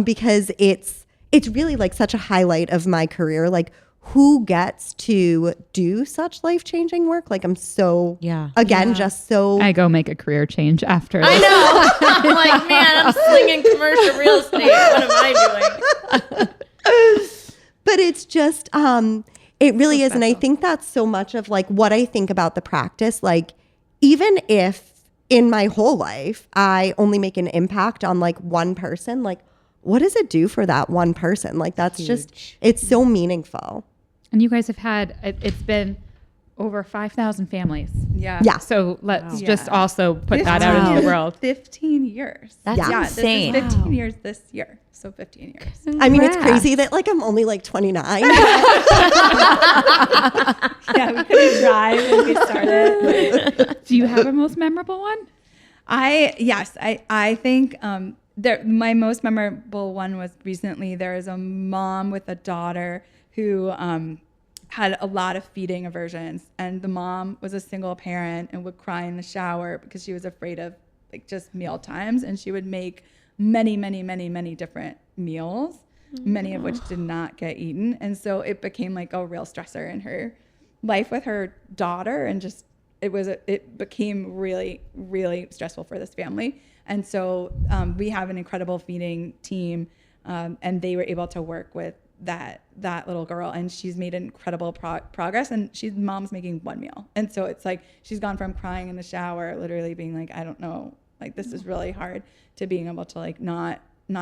Because it's really like such a highlight of my career. Like who gets to do such life-changing work? Like I'm so, just so. I go make a career change after this. I know. I'm like, man, I'm slinging commercial real estate. What am I doing? But it's just, it really is. And I think that's so much of like what I think about the practice. Like, even if in my whole life, I only make an impact on like one person, like what does it do for that one person? Like that's just, it's so meaningful. And you guys have had, it's been over 5,000 families. Yeah. Yeah. So let's Wow. just Yeah. also put that out into the world. 15 years. That's Yeah. insane. This is 15 years this year. So 15 years. I mean, it's Congrats. crazy that like I'm only like 29. Yeah, we couldn't drive when we started. Do you have a most memorable one? I think my most memorable one was recently. There is a mom with a daughter who had a lot of feeding aversions, and the mom was a single parent and would cry in the shower because she was afraid of like just meal times, and she would make many different meals, many of which did not get eaten, and so it became like a real stressor in her life with her daughter, and just it became really stressful for this family. And so we have an incredible feeding team, and they were able to work with that little girl, and she's made incredible progress, and mom's making one meal. And so it's like she's gone from crying in the shower, literally being like, I don't know, like this is really hard, to being able to like not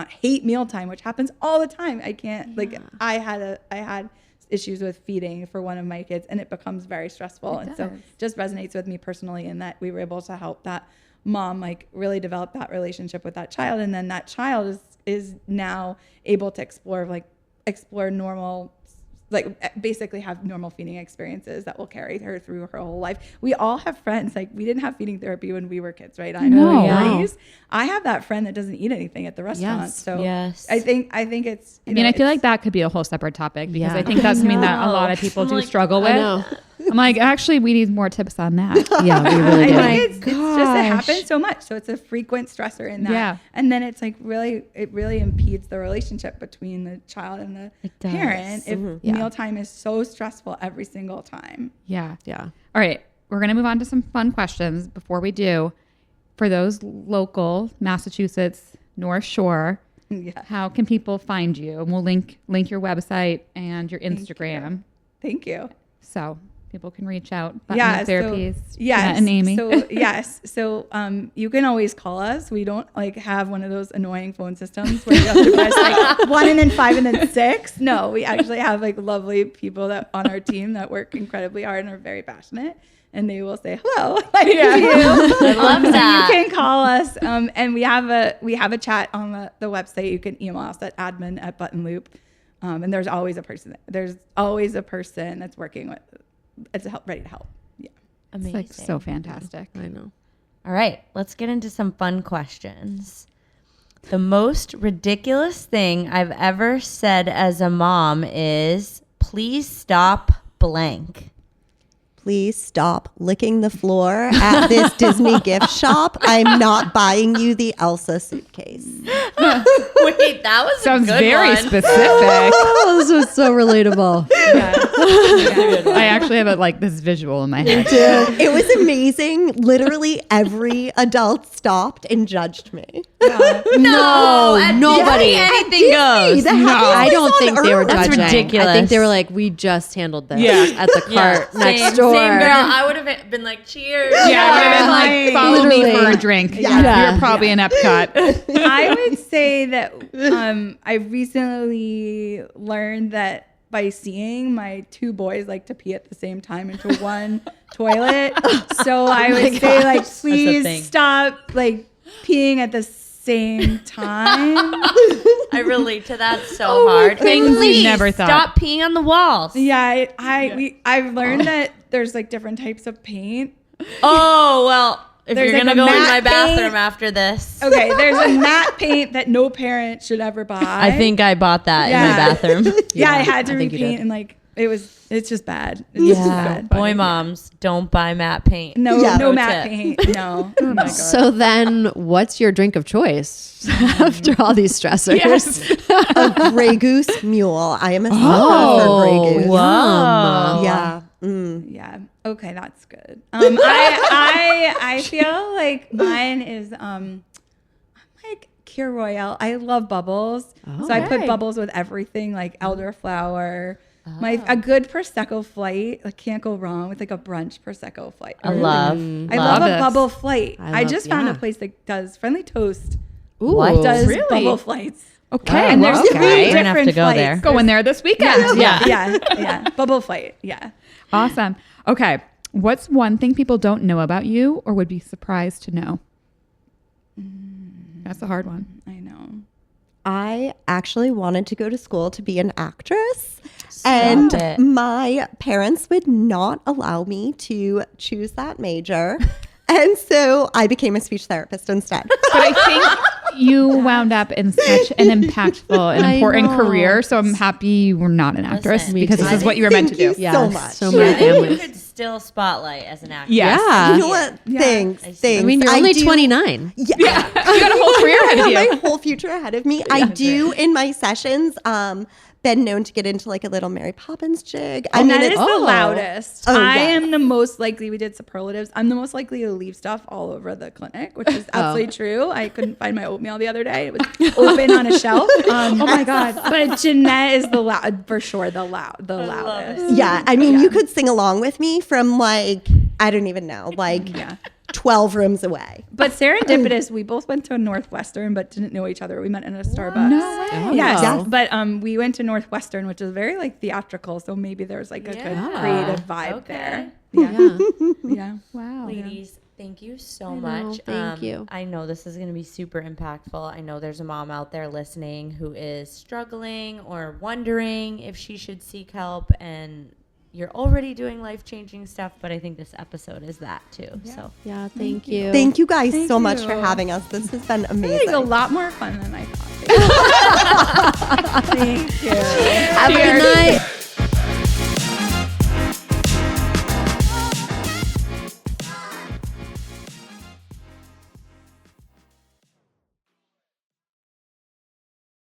hate mealtime, which happens all the time. I can't like I had issues with feeding for one of my kids, and it becomes very stressful. And so it just resonates with me personally, in that we were able to help that mom like really develop that relationship with that child, and then that child is now able to explore normal, like basically have normal feeding experiences that will carry her through her whole life. We all have friends, like we didn't have feeding therapy when we were kids, right? I'm No. early Yeah. 40s. I have that friend that doesn't eat anything at the restaurant. Yes. So Yes. I think it's, I mean, I feel like that could be a whole separate topic, because Yeah. I think that's something that a lot of people do struggle with. I know. I'm like, actually, we need more tips on that. Yeah, we really do. I think it's just, it happens so much. So it's a frequent stressor in that. Yeah. And then it's like it really impedes the relationship between the child and the does. parent if Yeah. mealtime is so stressful every single time. Yeah. Yeah. All right. We're going to move on to some fun questions. Before we do, for those local Massachusetts North Shore, Yeah. how can people find you? And we'll link your website and your Instagram. Thank you. So people can reach out. Yeah, Buttonloop Therapies. So, yes. Jeanette and Aimee. So yes. So you can always call us. We don't like have one of those annoying phone systems where you have to press like 1 and then 5 and then 6. No, we actually have like lovely people that on our team that work incredibly hard and are very passionate. And they will say hello. Like you. I love that. You can call us, and we have a chat on the website. You can email us at admin@Buttonloop, and there's always a person. There's always a person that's working with. It's ready to help. Yeah. It's Amazing. like so fantastic. I know. All right, let's get into some fun questions. The most ridiculous thing I've ever said as a mom is, please stop blank. Please stop licking the floor at this Disney gift shop. I'm not buying you the Elsa suitcase. Wait, that was Sounds a good very one. specific. Oh, this was so relatable. I actually have this visual in my head. It was amazing. Literally every adult stopped and judged me. No, at nobody. Disney, anything goes. The No. happiest I don't place think on they were earth. That's judging. ridiculous. I think they were like, we just handled this Yeah. at the cart next door. Same girl. I would have been like, cheers. Yeah, I would have been like, follow me Literally. for a drink. Yeah. You're probably in Epcot. I would say that I recently learned that by seeing my 2 boys like to pee at the same time into one toilet. So I would say like, thing. please stop like peeing at the same time. I relate to that so hard. Things we Please never thought. Stop peeing on the walls. Yeah, I've learned that there's like different types of paint. Oh, well, if There's you're like going to a go in matte my bathroom paint. after this. Okay, there's a matte paint that no parent should ever buy. I think I bought that in Yeah. my bathroom. Yeah, I had to I think you repaint did. and like it's just bad. It's just Yeah. bad. Boy moms, don't buy matte paint. No, Yeah. no Pro matte tip. paint. No. Oh my god. So then what's your drink of choice after all these stressors? A Grey Goose mule. I am a sucker for Grey Goose. Whoa. Yeah. Yeah. Okay, that's good. I feel like mine is I'm like Kir Royale. I love bubbles, so I put Okay. bubbles with everything, like elderflower. A good prosecco flight. I can't go wrong with like a brunch prosecco flight. I love I love a this. bubble flight. I love- just found a yeah. place that does Friendly Toast. Ooh, What? Does really? bubble flights. Okay. And there's well, three okay. We're gonna have to different go flights. there. Going there this weekend. Yeah. Yeah. Bubble flight. Yeah. Awesome. Okay. What's one thing people don't know about you or would be surprised to know? That's a hard one. I know. I actually wanted to go to school to be an actress, and it. my parents would not allow me to choose that major. And so I became a speech therapist instead. But I think you wound up in such an impactful and I important know. career. So I'm happy you were not an actress Listen, because this I is what you were meant to do. Thank you so much. So many I think you families. could still spotlight as an actor. Yes. Yeah. You know what? Thanks. I Thanks. I mean, you're only do- 29. Yeah. You got a whole career ahead of My you. whole future ahead of me. I do in my sessions been known to get into like a little Mary Poppins jig. I And mean, that is it's, the loudest. Oh, I yes. am the most likely, we did superlatives. I'm the most likely to leave stuff all over the clinic, which is absolutely true. I couldn't find my oatmeal the other day. It was open on a shelf. Oh my God. But Jeanette is the loud, for sure, the loudest. yeah. I mean, you could sing along with me from like, I don't even know, like 12 rooms away. But serendipitous, we both went to Northwestern, but didn't know each other. We met in a Starbucks. No way. Oh, Yes, wow. but we went to Northwestern, which is very like theatrical. So maybe there's like a good creative vibe Okay. there. Yeah. Yeah. Wow. Ladies, thank you so know, much. thank you. I know this is going to be super impactful. I know there's a mom out there listening who is struggling or wondering if she should seek help, and you're already doing life-changing stuff, but I think this episode is that too. So Yeah. Thank you. Thank you guys Thank so much you. for having us. This has been I think amazing. a lot more fun than I thought. Thank you. Have a good night.